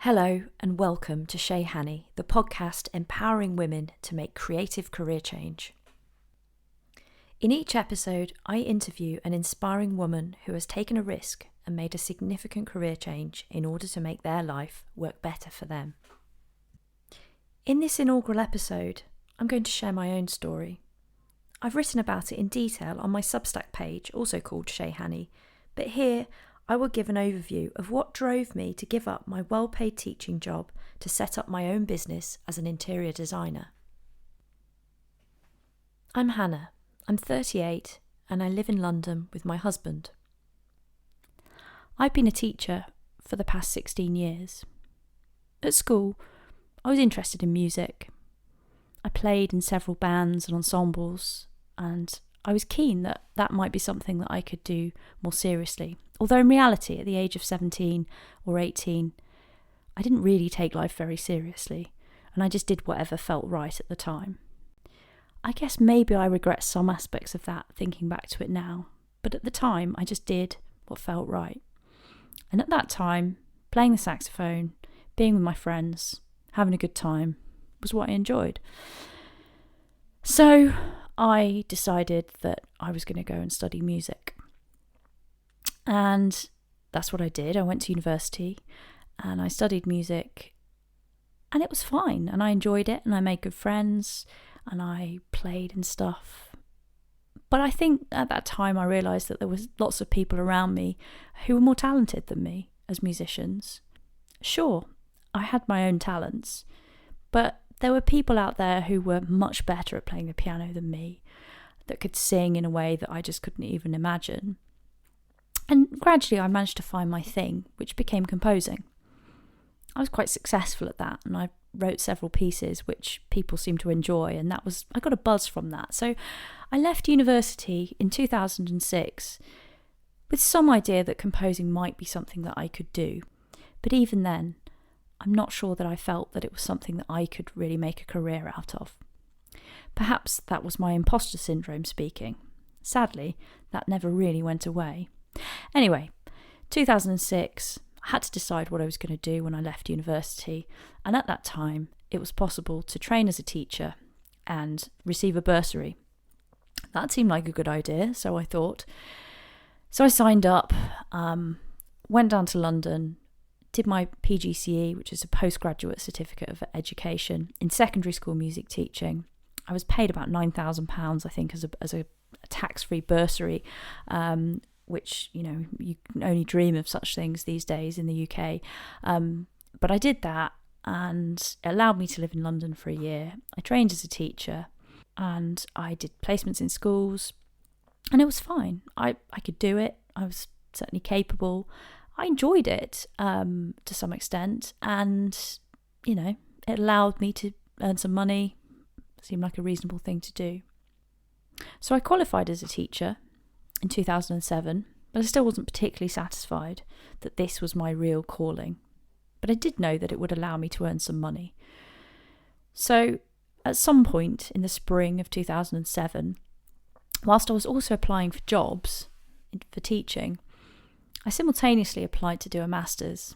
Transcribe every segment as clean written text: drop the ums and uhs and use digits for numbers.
Hello and welcome to Chez Hanny, the podcast empowering women to make creative career change. In each episode, I interview an inspiring woman who has taken a risk and made a significant career change in order to make their life work better for them. In this inaugural episode, I'm going to share my own story. I've written about it in detail on my Substack page, also called Chez Hanny, but here I will give an overview of what drove me to give up my well-paid teaching job to set up my own business as an interior designer. I'm Hannah. I'm 38 and I live in London with my husband. I've been a teacher for the past 16 years. At school, I was interested in music. I played in several bands and ensembles, and I was keen that that might be something that I could do more seriously. Although in reality, at the age of 17 or 18, I didn't really take life very seriously, and I just did whatever felt right at the time. I guess maybe I regret some aspects of that thinking back to it now, but at the time I just did what felt right. And at that time, playing the saxophone, being with my friends, having a good time was what I enjoyed. So I decided that I was going to go and study music. And that's what I did. I went to university and I studied music, and it was fine, and I enjoyed it, and I made good friends and I played and stuff. But I think at that time I realised that there was lots of people around me who were more talented than me as musicians. Sure, I had my own talents, but there were people out there who were much better at playing the piano than me, that could sing in a way that I just couldn't even imagine. And gradually I managed to find my thing, which became composing. I was quite successful at that, and I wrote several pieces which people seemed to enjoy, and I got a buzz from that. So I left university in 2006 with some idea that composing might be something that I could do. But even then, I'm not sure that I felt that it was something that I could really make a career out of. Perhaps that was my imposter syndrome speaking. Sadly, that never really went away. Anyway, 2006, I had to decide what I was going to do when I left university, and at that time it was possible to train as a teacher and receive a bursary. That seemed like a good idea, so I thought. So I signed up, went down to London, did my PGCE, which is a postgraduate certificate of education in secondary school music teaching. I was paid about £9,000, I think, as a tax-free bursary, which, you know, you can only dream of such things these days in the UK. But I did that, and it allowed me to live in London for a year. I trained as a teacher, and I did placements in schools, and it was fine. I could do it. I was certainly capable. I enjoyed it to some extent, and, you know, it allowed me to earn some money. Seemed like a reasonable thing to do. So I qualified as a teacher in 2007, but I still wasn't particularly satisfied that this was my real calling. But I did know that it would allow me to earn some money. So at some point in the spring of 2007, whilst I was also applying for jobs for teaching, I simultaneously applied to do a master's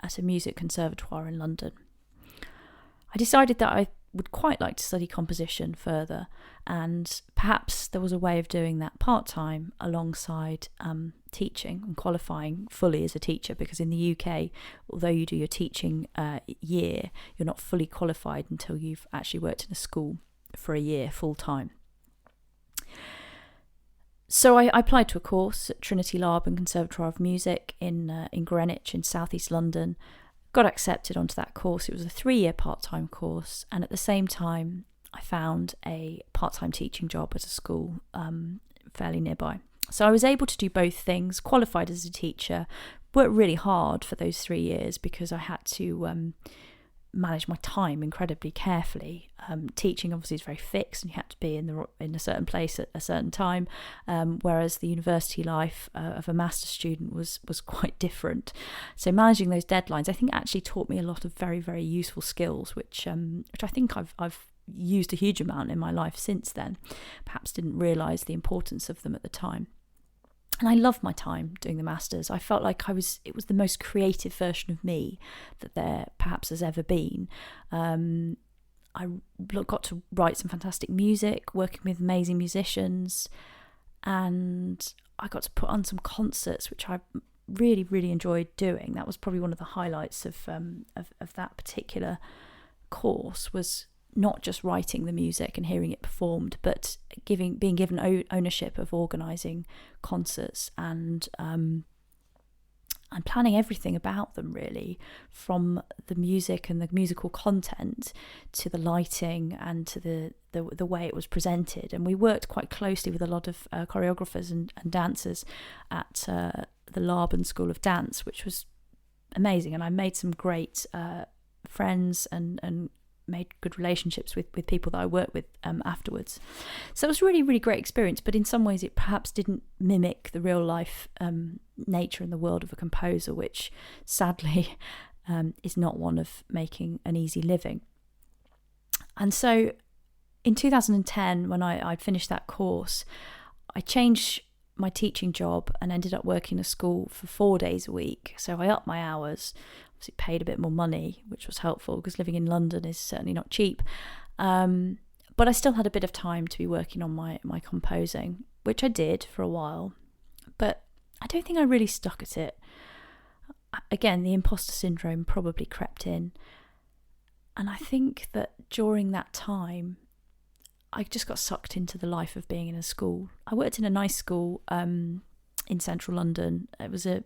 at a music conservatoire in London. I decided that I would quite like to study composition further, and perhaps there was a way of doing that part-time alongside teaching and qualifying fully as a teacher, because in the UK, although you do your teaching year, you're not fully qualified until you've actually worked in a school for a year full-time. So I applied to a course at Trinity Lab and Conservatoire of Music in Greenwich in southeast London. Got accepted onto that course. It was a 3-year part-time course, and at the same time I found a part-time teaching job at a school fairly nearby. So I was able to do both things, qualified as a teacher, worked really hard for those 3 years because I had to manage my time incredibly carefully. Teaching obviously is very fixed, and you had to be in a certain place at a certain time, whereas the university life of a master's student was quite different. So managing those deadlines, I think, actually taught me a lot of very, very useful skills, which I think I've used a huge amount in my life since then. Perhaps didn't realise the importance of them at the time. And I loved my time doing the masters. I felt like it was the most creative version of me that there perhaps has ever been. I got to write some fantastic music, working with amazing musicians, and I got to put on some concerts, which I really, really enjoyed doing. That was probably one of the highlights of that particular course, was not just writing the music and hearing it performed, but being given ownership of organising concerts and planning everything about them, really, from the music and the musical content to the lighting and to the way it was presented. And we worked quite closely with a lot of choreographers and dancers at the Laban School of Dance, which was amazing. And I made some great friends and made good relationships with people that I worked with afterwards. So it was really, really great experience, but in some ways it perhaps didn't mimic the real life nature and the world of a composer, which sadly is not one of making an easy living. And so in 2010, when I'd finished that course, I changed my teaching job and ended up working in a school for 4 days a week. So I upped my hours, obviously paid a bit more money, which was helpful because living in London is certainly not cheap. But I still had a bit of time to be working on my composing, which I did for a while. But I don't think I really stuck at it. Again, the imposter syndrome probably crept in. And I think that during that time, I just got sucked into the life of being in a school. I worked in a nice school in central London. It was a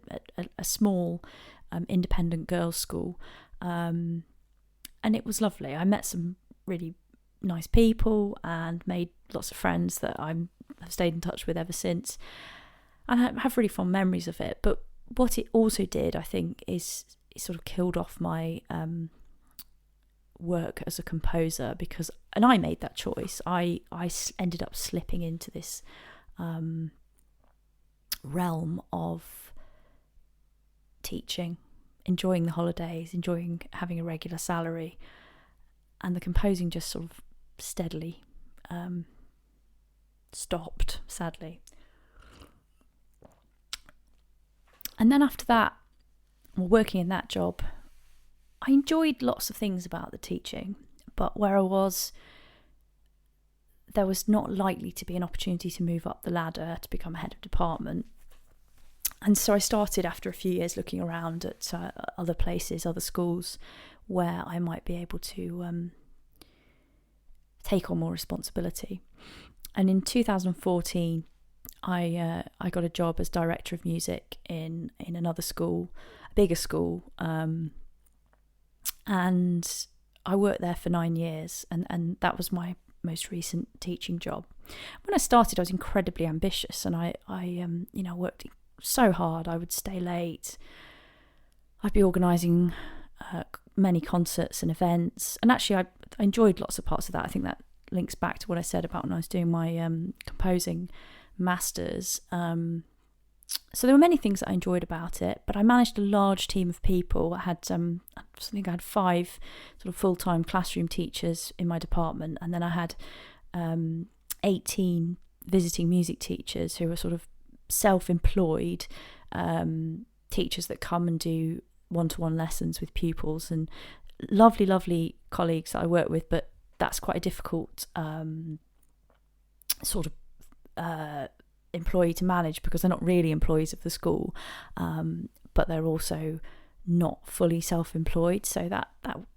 small independent girls' school, and it was lovely. I met some really nice people and made lots of friends that I've stayed in touch with ever since, and I have really fond memories of it. But what it also did, I think, is it sort of killed off my work as a composer, and I made that choice. I ended up slipping into this realm of teaching, enjoying the holidays, enjoying having a regular salary, and the composing just sort of steadily stopped, sadly. And then after that, working in that job, I enjoyed lots of things about the teaching, but where I was, there was not likely to be an opportunity to move up the ladder to become head of department. And so I started, after a few years, looking around at other places, other schools, where I might be able to take on more responsibility. And in 2014, I got a job as director of music in another school, a bigger school, and I worked there for 9 years, and that was my most recent teaching job. When I started, I was incredibly ambitious, and I worked so hard. I would stay late. I'd be organising many concerts and events, and actually I enjoyed lots of parts of that. I think that links back to what I said about when I was doing my composing masters. So there were many things that I enjoyed about it, but I managed a large team of people. I had I think I had 5 sort of full-time classroom teachers in my department, and then I had 18 visiting music teachers who were sort of self-employed teachers that come and do one-to-one lessons with pupils, and lovely colleagues that I work with. But that's quite a difficult sort of employee to manage, because they're not really employees of the school, but they're also not fully self-employed, so that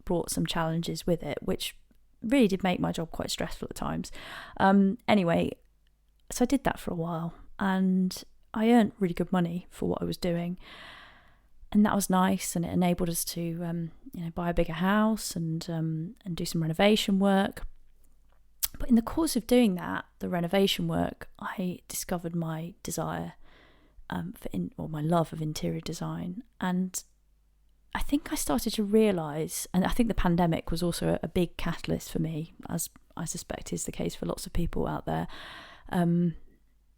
brought some challenges with it, which really did make my job quite stressful at times. Anyway, so I did that for a while, and I earned really good money for what I was doing, and that was nice, and it enabled us to buy a bigger house and do some renovation work. But in the course of doing that, the renovation work, I discovered my desire or my love of interior design. And I think I started to realise, and I think the pandemic was also a big catalyst for me, as I suspect is the case for lots of people out there.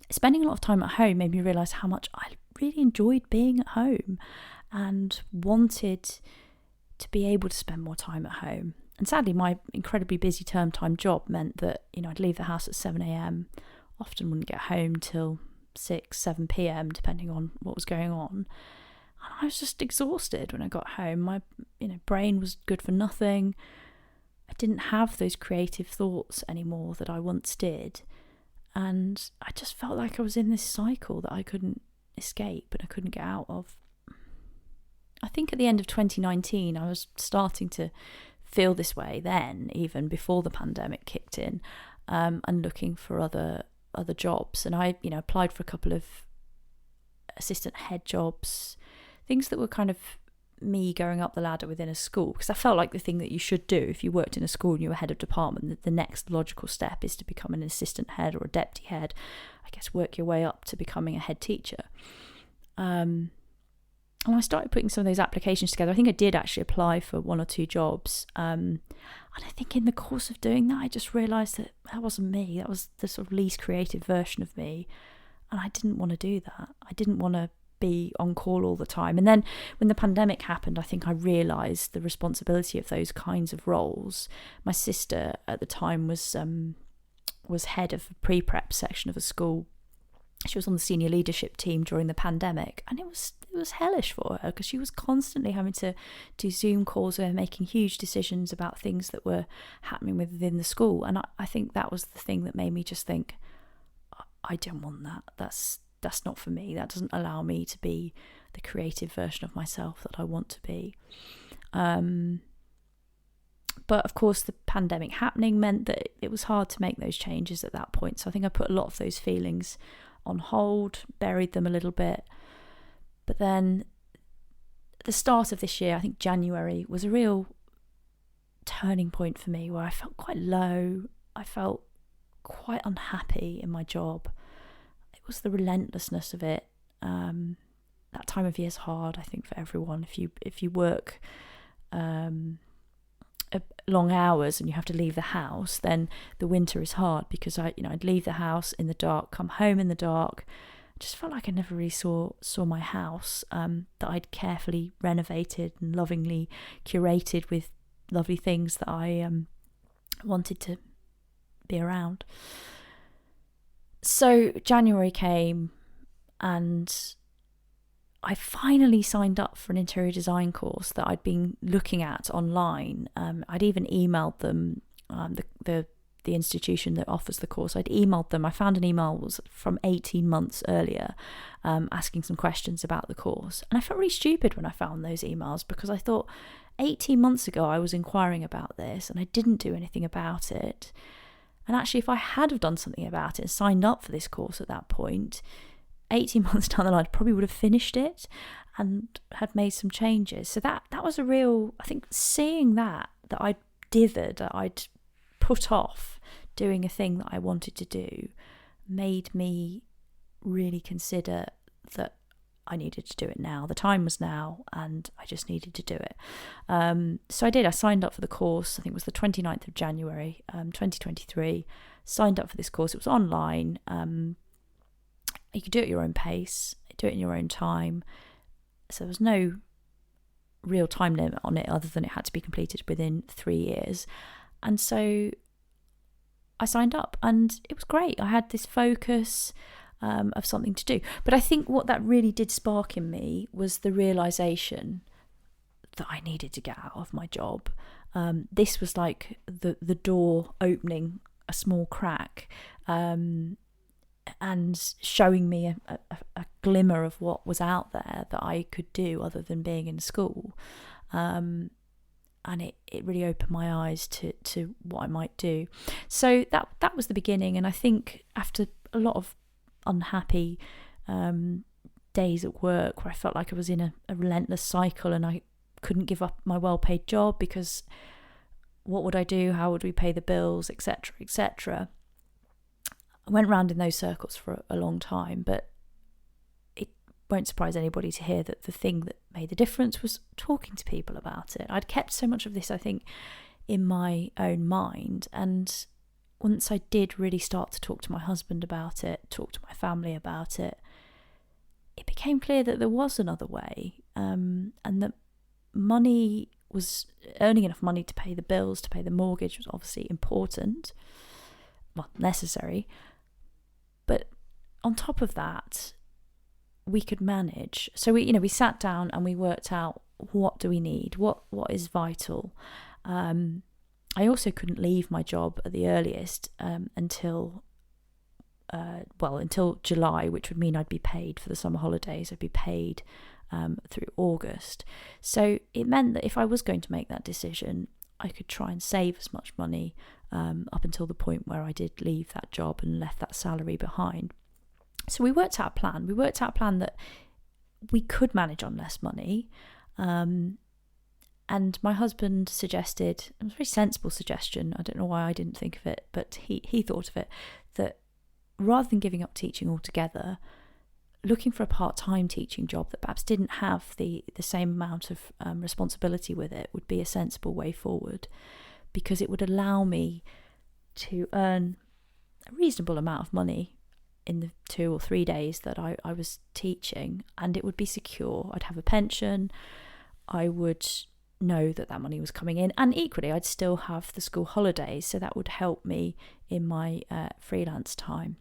Spending a lot of time at home made me realise how much I really enjoyed being at home and wanted to be able to spend more time at home. And sadly, my incredibly busy term time job meant that, I'd leave the house at 7 a.m, often wouldn't get home till 6, 7 p.m, depending on what was going on. And I was just exhausted when I got home. My brain was good for nothing. I didn't have those creative thoughts anymore that I once did. And I just felt like I was in this cycle that I couldn't escape and I couldn't get out of. I think at the end of 2019, I was starting to feel this way then, even before the pandemic kicked in, and looking for other jobs. And I, applied for a couple of assistant head jobs, things that were kind of me going up the ladder within a school, because I felt like the thing that you should do if you worked in a school and you were head of department, the next logical step is to become an assistant head or a deputy head, I guess work your way up to becoming a head teacher. And I started putting some of those applications together. I think I did actually apply for 1 or 2 jobs. And I think in the course of doing that, I just realised that wasn't me. That was the sort of least creative version of me. And I didn't want to do that. I didn't want to be on call all the time. And then when the pandemic happened, I think I realised the responsibility of those kinds of roles. My sister at the time was head of a pre-prep section of a school. She was on the senior leadership team during the pandemic, and it was hellish for her because she was constantly having to do Zoom calls with her, making huge decisions about things that were happening within the school. And I think that was the thing that made me just think, I don't want that. That's not for me. That doesn't allow me to be the creative version of myself that I want to be. But of course, the pandemic happening meant that it was hard to make those changes at that point. So I think I put a lot of those feelings on hold, buried them a little bit. But then at the start of this year, I think January, was a real turning point for me where I felt quite low. I felt quite unhappy in my job. It was the relentlessness of it. That time of year is hard, I think, for everyone. If you work long hours and you have to leave the house, then the winter is hard, because I'd leave the house in the dark, come home in the dark. I just felt like I never really saw my house that I'd carefully renovated and lovingly curated with lovely things that I wanted to be around. So January came and I finally signed up for an interior design course that I'd been looking at online. I'd even emailed them, the institution that offers the course. I'd emailed them. I found an email from 18 months earlier asking some questions about the course. And I felt really stupid when I found those emails, because I thought 18 months ago I was inquiring about this and I didn't do anything about it. And actually, if I had have done something about it and signed up for this course at that point, 18 months down the line, I probably would have finished it and had made some changes. So that was a real, I think, seeing that I'd dithered, that I'd put off doing a thing that I wanted to do, made me really consider that I needed to do it now. The time was now, and I just needed to do it. So I did. I signed up for the course. I think it was the 29th of January, 2023. Signed up for this course. It was online. You could do it at your own pace, do it in your own time. So there was no real time limit on it, other than it had to be completed within 3 years. And so I signed up, and it was great. I had this focus of something to do. But I think what that really did spark in me was the realisation that I needed to get out of my job. This was like the door opening a small crack and showing me a glimmer of what was out there that I could do other than being in school. And it really opened my eyes to what I might do. So that was the beginning. And I think after a lot of unhappy days at work where I felt like I was in a relentless cycle and I couldn't give up my well-paid job, because what would I do? How would we pay the bills, etc., etc. I went round in those circles for a long time, but it won't surprise anybody to hear that the thing that made the difference was talking to people about it. I'd kept so much of this, I think, in my own mind, and once I did really start to talk to my husband about it, talk to my family about it, it became clear that there was another way, and that money was earning enough money to pay the bills, to pay the mortgage was obviously important, well, necessary, but on top of that, we could manage. So we sat down and we worked out, what do we need? What is vital? I also couldn't leave my job at the earliest until July, which would mean I'd be paid for the summer holidays. I'd be paid through August. So it meant that if I was going to make that decision, I could try and save as much money up until the point where I did leave that job and left that salary behind. So we worked out a plan. We worked out a plan that we could manage on less money. And my husband suggested, it was a very sensible suggestion, I don't know why I didn't think of it, but he thought of it, that rather than giving up teaching altogether, looking for a part-time teaching job that perhaps didn't have the same amount of responsibility with it would be a sensible way forward, because it would allow me to earn a reasonable amount of money in the 2 or 3 days that I was teaching, and it would be secure. I'd have a pension, I would know that money was coming in, and equally I'd still have the school holidays, so that would help me in my freelance time.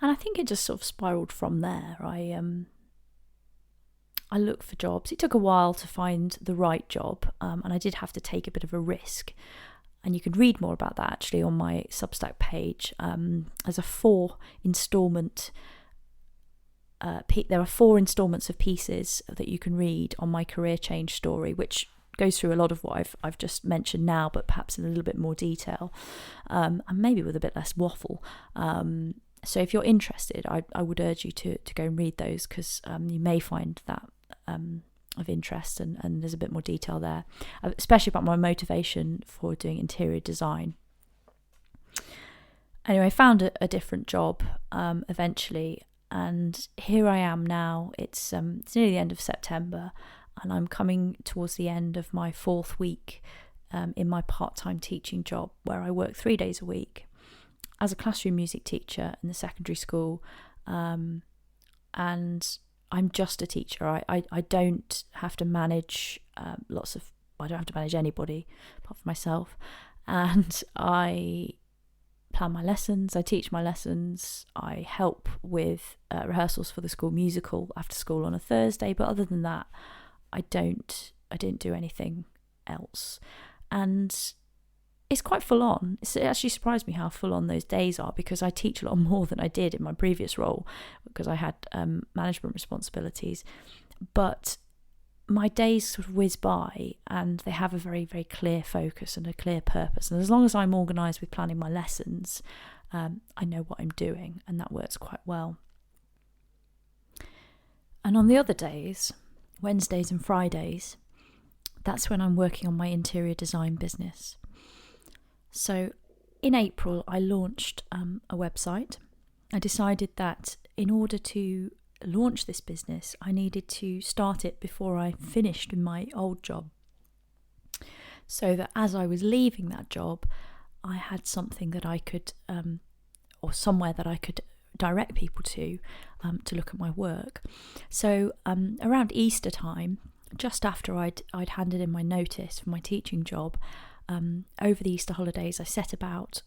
And I think it just sort of spiraled from there. I looked for jobs. It took a while to find the right job, and I did have to take a bit of a risk. And you can read more about that actually on my Substack page. As a 4 instalment. There are 4 instalments of pieces that you can read on my career change story, which goes through a lot of what I've just mentioned now, but perhaps in a little bit more detail, and maybe with a bit less waffle. So if you're interested, I would urge you to go and read those, because you may find that of interest, and there's a bit more detail there, especially about my motivation for doing interior design. Anyway, I found a different job eventually. And here I am now. It's nearly the end of September, and I'm coming towards the end of my 4th week in my part-time teaching job, where I work 3 days a week as a classroom music teacher in the secondary school. And I'm just a teacher. I don't have to manage I don't have to manage anybody apart from myself. And I plan my lessons, I teach my lessons, I help with rehearsals for the school musical after school on a Thursday, but other than that, I didn't do anything else. And it's quite full on. It actually surprised me how full on those days are, because I teach a lot more than I did in my previous role, because I had management responsibilities. But my days sort of whiz by, and they have a very, very clear focus and a clear purpose. And as long as I'm organised with planning my lessons, I know what I'm doing, and that works quite well. And on the other days, Wednesdays and Fridays, that's when I'm working on my interior design business. So in April, I launched a website. I decided that in order to launch this business, I needed to start it before I finished in my old job, so that as I was leaving that job, I had something that I could or somewhere that I could direct people to look at my work. So around Easter time, just after I'd handed in my notice for my teaching job, over the Easter holidays, I set about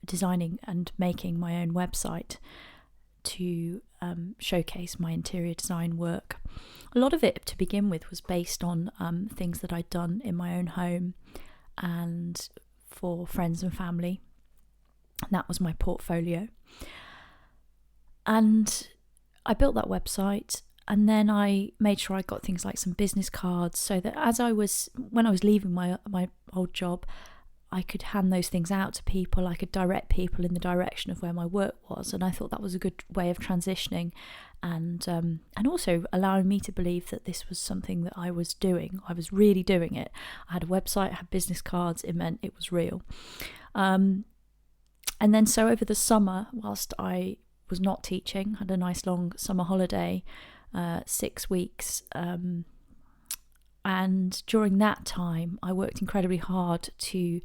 designing and making my own website to showcase my interior design work. A lot of it, to begin with, was based on things that I'd done in my own home and for friends and family. And that was my portfolio. And I built that website, and then I made sure I got things like some business cards, so that when I was leaving my old job, I could hand those things out to people. I could direct people in the direction of where my work was, and I thought that was a good way of transitioning, and also allowing me to believe that this was something that I was doing. I was really doing it. I had a website, I had business cards. It meant it was real. And then so over the summer, whilst I was not teaching, had a nice long summer holiday, 6 weeks. And during that time, I worked incredibly hard to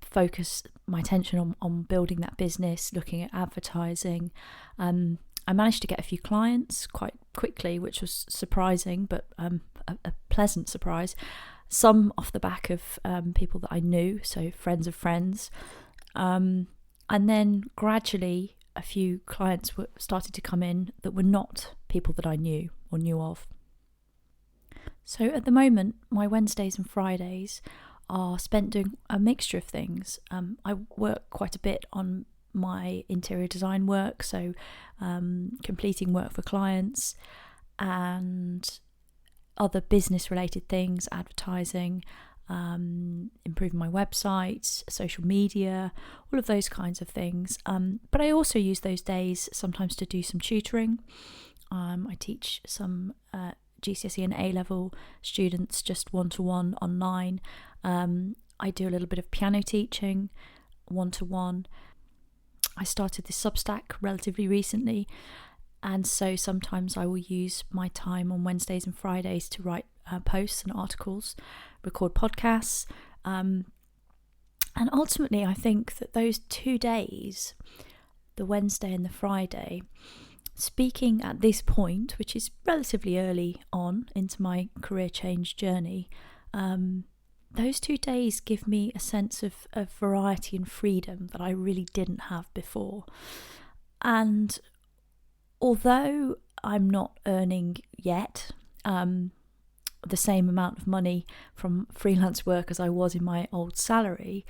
focus my attention on building that business, looking at advertising. I managed to get a few clients quite quickly, which was surprising, but a pleasant surprise. Some off the back of people that I knew, so friends of friends. And then gradually, a few clients started to come in that were not people that I knew or knew of. So at the moment, my Wednesdays and Fridays are spent doing a mixture of things. I work quite a bit on my interior design work, so completing work for clients and other business related things, advertising, improving my website, social media, all of those kinds of things. But I also use those days sometimes to do some tutoring. I teach some GCSE and A-level students just one-to-one online. I do a little bit of piano teaching, one-to-one. I started this Substack relatively recently, and so sometimes I will use my time on Wednesdays and Fridays to write posts and articles, record podcasts, and ultimately I think that those 2 days, the Wednesday and the Friday, speaking at this point, which is relatively early on into my career change journey, those 2 days give me a sense of variety and freedom that I really didn't have before. And although I'm not earning yet the same amount of money from freelance work as I was in my old salary,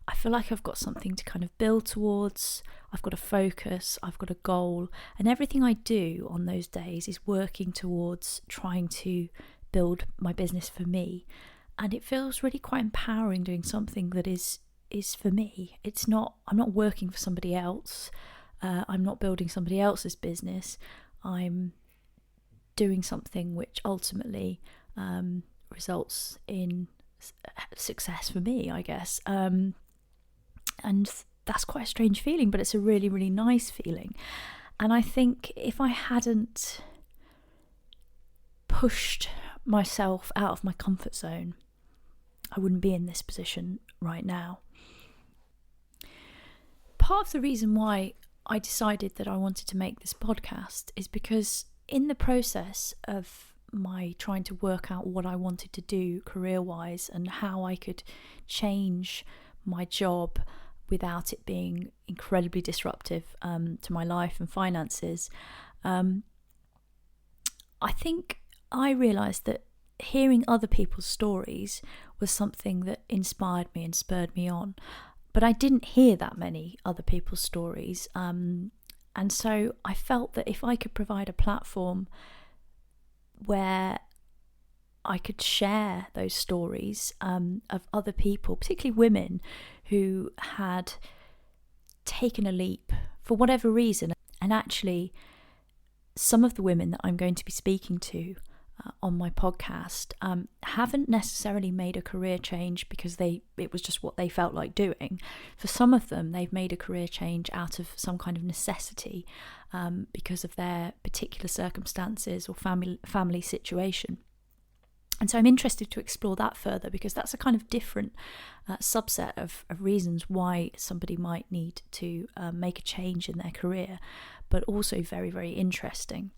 I feel like I've got something to kind of build towards. I've got a focus, I've got a goal, and everything I do on those days is working towards trying to build my business for me. And it feels really quite empowering doing something that is for me. I'm not working for somebody else. I'm not building somebody else's business. I'm doing something which ultimately results in success for me, I guess. And that's quite a strange feeling, but it's a really, really nice feeling. And I think if I hadn't pushed myself out of my comfort zone, I wouldn't be in this position right now. Part of the reason why I decided that I wanted to make this podcast is because in the process of my trying to work out what I wanted to do career-wise and how I could change my job without it being incredibly disruptive to my life and finances, I think I realised that hearing other people's stories was something that inspired me and spurred me on. But I didn't hear that many other people's stories. And so I felt that if I could provide a platform where I could share those stories of other people, particularly women who had taken a leap for whatever reason. And actually, some of the women that I'm going to be speaking to on my podcast haven't necessarily made a career change because it was just what they felt like doing. For some of them, they've made a career change out of some kind of necessity because of their particular circumstances or family situation. And so I'm interested to explore that further because that's a kind of different subset of reasons why somebody might need to make a change in their career, but also very, very interesting.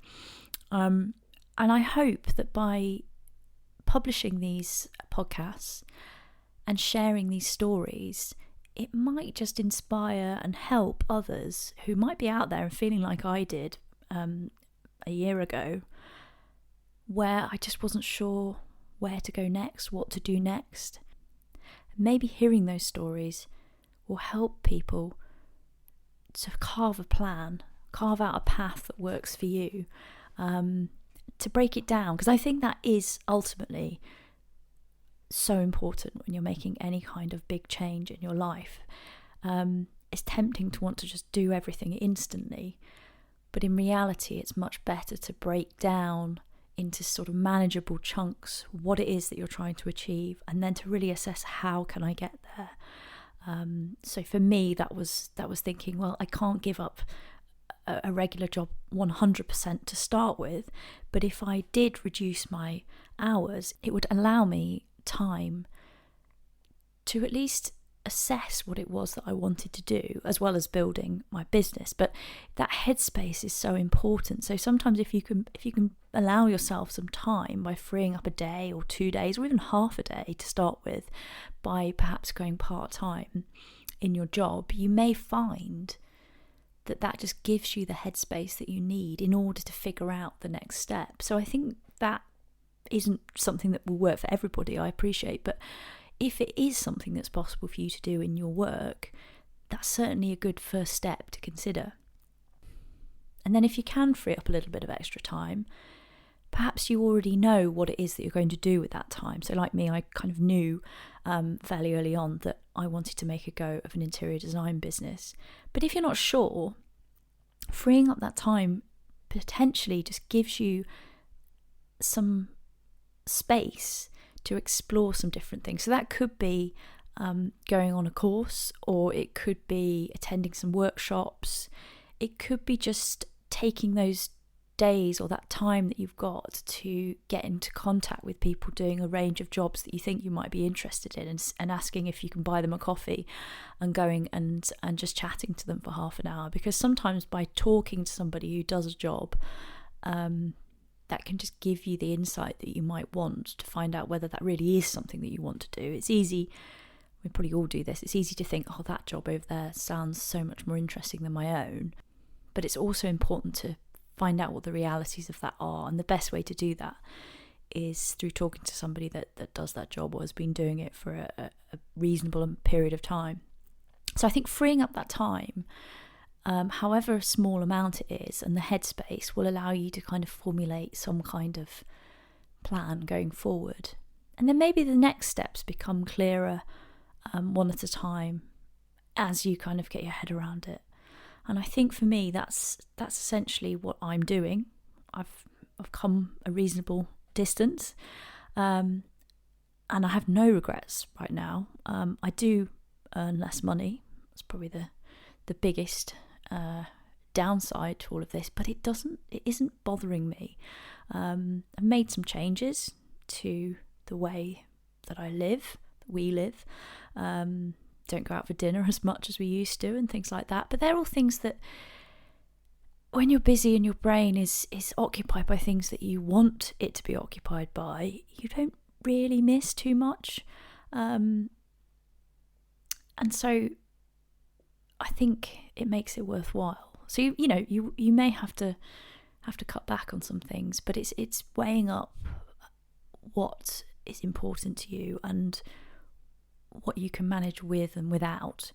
And I hope that by publishing these podcasts and sharing these stories, it might just inspire and help others who might be out there and feeling like I did a year ago, where I just wasn't sure where to go next, what to do next. Maybe hearing those stories will help people to carve a plan, carve out a path that works for you, to break it down, because I think that is ultimately so important when you're making any kind of big change in your life. It's tempting to want to just do everything instantly, but in reality it's much better to break down into sort of manageable chunks what it is that you're trying to achieve, and then to really assess how can I get there. So for me, that was thinking, well, I can't give up a regular job 100% to start with, but if I did reduce my hours, it would allow me time to at least assess what it was that I wanted to do, as well as building my business. But that headspace is so important. So sometimes if you can allow yourself some time by freeing up a day or 2 days or even half a day to start with, by perhaps going part-time in your job, you may find that just gives you the headspace that you need in order to figure out the next step. So I think that isn't something that will work for everybody, I appreciate, but if it is something that's possible for you to do in your work, that's certainly a good first step to consider. And then if you can free up a little bit of extra time, perhaps you already know what it is that you're going to do with that time. So like me, I kind of knew fairly early on that I wanted to make a go of an interior design business. But if you're not sure, freeing up that time potentially just gives you some space to explore some different things. So that could be going on a course, or it could be attending some workshops. It could be just taking those days or that time that you've got to get into contact with people doing a range of jobs that you think you might be interested in, and asking if you can buy them a coffee and going and just chatting to them for half an hour. Because sometimes by talking to somebody who does a job, that can just give you the insight that you might want to find out whether that really is something that you want to do. It's easy, we probably all do this, it's easy to think, oh, that job over there sounds so much more interesting than my own. But it's also important to find out what the realities of that are, and the best way to do that is through talking to somebody that does that job or has been doing it for a reasonable period of time. So I think freeing up that time, however small amount it is, and the headspace will allow you to kind of formulate some kind of plan going forward. And then maybe the next steps become clearer one at a time as you kind of get your head around it. And I think for me, that's essentially what I'm doing. I've come a reasonable distance, and I have no regrets right now. I do earn less money. That's probably the biggest downside to all of this, but it isn't bothering me. I've made some changes to the way that we live. Don't go out for dinner as much as we used to and things like that. But they're all things that when you're busy and your brain is occupied by things that you want it to be occupied by, you don't really miss too much. And so I think it makes it worthwhile. So you may have to cut back on some things, but it's weighing up what is important to you and what you can manage with and without,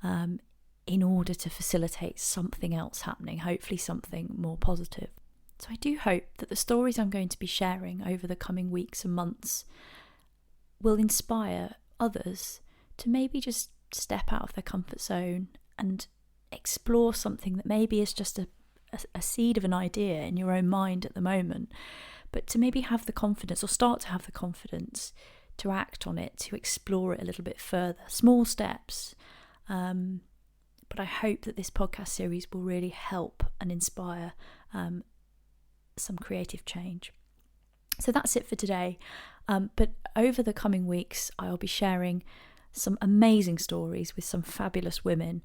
in order to facilitate something else happening, hopefully something more positive. So I do hope that the stories I'm going to be sharing over the coming weeks and months will inspire others to maybe just step out of their comfort zone and explore something that maybe is just a seed of an idea in your own mind at the moment, but to maybe have the confidence, or start to have the confidence, to act on it, to explore it a little bit further. Small steps. But I hope that this podcast series will really help and inspire some creative change. So that's it for today. But over the coming weeks, I'll be sharing some amazing stories with some fabulous women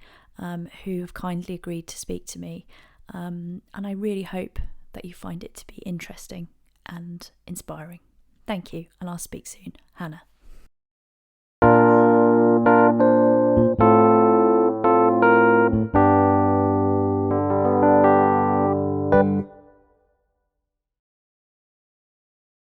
who have kindly agreed to speak to me. And I really hope that you find it to be interesting and inspiring. Thank you, and I'll speak soon. Hannah.